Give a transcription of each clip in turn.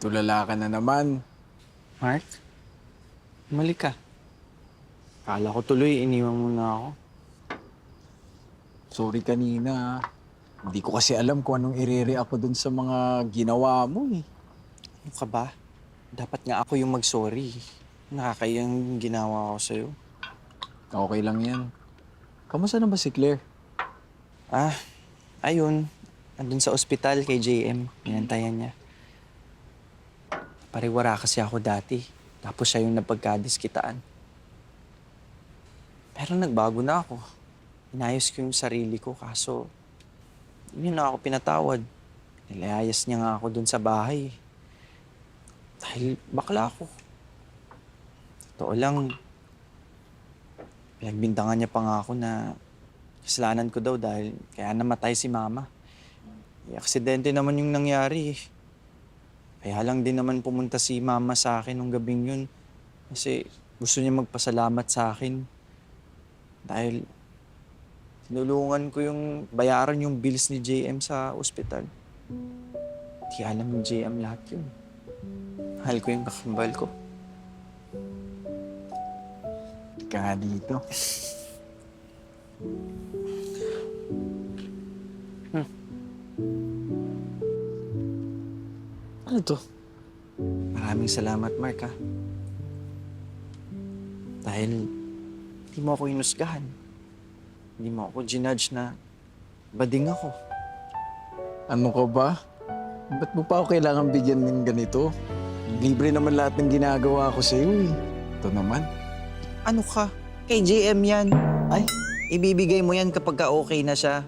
Tulala ka na naman. Mark, bumalik ka. Kala ko tuloy, iniwan mo na ako. Sorry kanina. Hindi ko kasi alam kung anong i-react ko dun sa mga ginawa mo eh. Ano ka ba? Dapat nga ako yung mag-sorry. Nakakayang ginawa ko sa'yo. Okay lang yan. Kamusta na ba si Claire? Ah, ayun. Andun sa ospital kay JM. Pinantayan niya. Pariwara kasi ako dati. Tapos siya yung napagkadiskitaan. Pero nagbago na ako. Inayos ko yung sarili ko, kaso hindi na ako pinatawad. Nilayas niya nga ako dun sa bahay. Dahil bakla ako. Totoo lang, pinagbintangan niya pa nga ako na kasalanan ko daw dahil kaya namatay si Mama. Aksidente naman yung nangyari. Kaya lang din naman pumunta si Mama sa akin nung gabing yun. Kasi gusto niya magpasalamat sa akin. Dahil tinulungan ko yung bayaran yung bills ni JM sa ospital. Di alam ni JM lahat yun. Mahal ko yung kakambal ko. Ka nga dito. Ano to? Maraming salamat, Mark, ha? Dahil hindi mo ako inusgahan. Hindi mo ako ginudge na bading ako. Ano ka ba? Ba't mo pa ako kailangan bigyan ng ganito? Libre naman lahat ng ginagawa ko sa'yo eh. Ito naman. Ano ka? Kay JM yan. Ay, Ibibigay mo yan kapag ka okay na siya.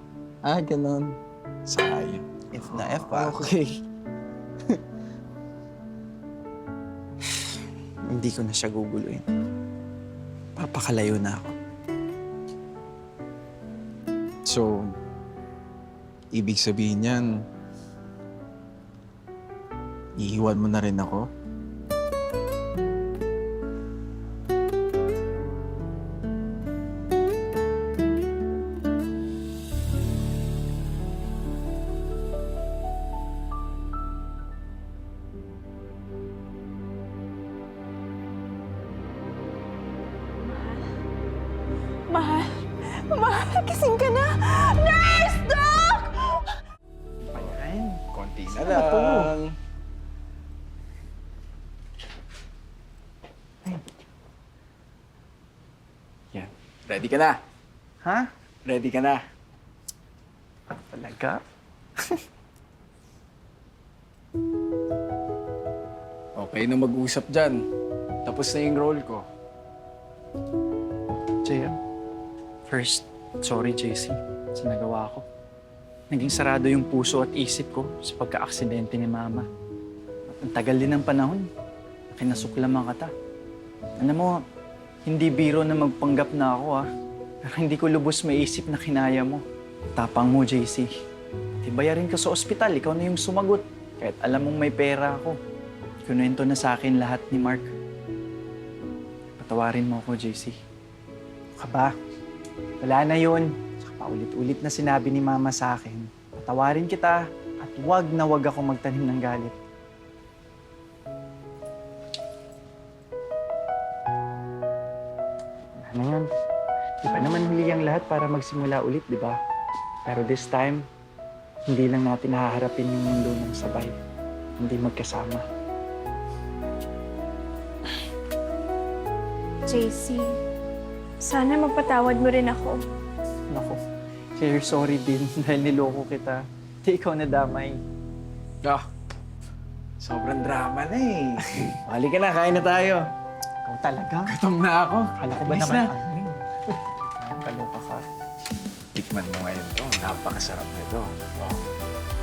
ganun. Sayang. If na F, ha? Okay. Hindi ko na siya guguluhin. Papakalayo na ako. So, ibig sabihin yan, iiwan mo na rin ako? Mahal, mahal, gising ka na! Nurse! Doc! Ayan, konti na Ano to? lang. Yan. Ready ka na? Ha? Ready ka na? Talaga? Okay na mag-usap dyan. Tapos na yung role ko. JM, first, sorry JC sa nagawa ko. Naging sarado yung puso at isip ko sa pagka-aksidente ni Mama. At ang tagal din ng panahon, kinasuklaman ka ta. Alam mo, hindi biro na magpanggap na ako pero hindi ko lubos maisip na kinaya mo. Tapang mo, JC. Tibayarin ka sa ospital, ikaw na yung sumagot. Kahit alam mong may pera ako. Kunwento na sa akin lahat ni Mark. Patawarin mo ako, JC. Ka ba? Wala na yun. Saka paulit-ulit na sinabi ni Mama sa akin. Patawarin kita at wag na wag ako magtanim ng galit. Ano yun? Di ba naman huli ang lahat para magsimula ulit, di ba? Pero this time, hindi lang natin haharapin yung mundo ng sabay. Hindi magkasama. JC, sana magpatawad mo rin ako. Naku, Claire, sorry din dahil niloko kita. Di ikaw nadamay. Ah, sobrang drama na eh. Halika na, kain na tayo. Ikaw talaga? Gutom na ako. Kala ko ba Bilis naman? na. Kaloka ka. Tikman mo ngayon to. Napakasarap nito. Oh.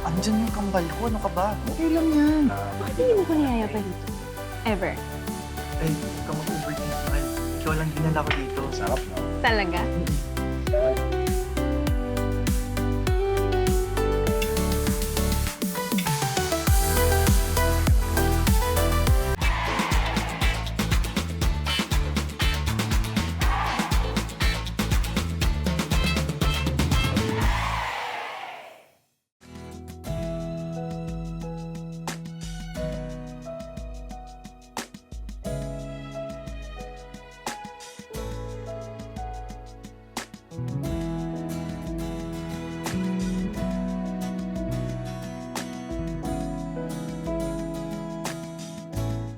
Andyan yung kambal ko. Ano ka ba? Okay lang yan. Bakit hindi mo ko niyaya pa dito? Ever? Ay, huwag ka mag-overthink, mahal. Ikaw lang dinala ko dito. Sarap, no? Talaga?